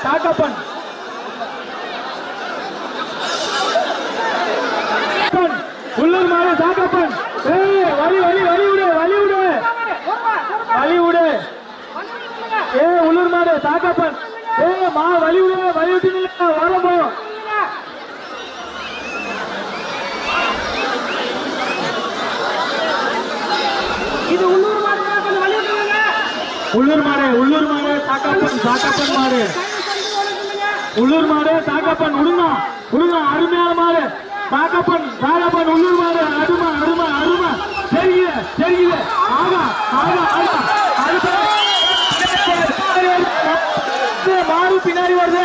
தாக்கப்பன் உள்ளூர் மாடு தாக்கப்பன் வலி வலி வலி விடு வலி விடு வலி விடு உள்ளூர் மாடு தாக்கப்பன் மா வலி விடு வலி விட்டு வர போயும் இது உள்ளூர் மாடு கொஞ்சம் வலி விட்டுருங்க உள்ளூர் மாடு தாக்கப்பன் மாடு உள்ளூர் மாடு தாக்கப்பன் உடுங்க அருமையான மாடு தாக்கப்பன் உள்ளூர் மாடு அருமை அருமை அருமை தெரியுது ஆகா மாடு பின்னாடி வருது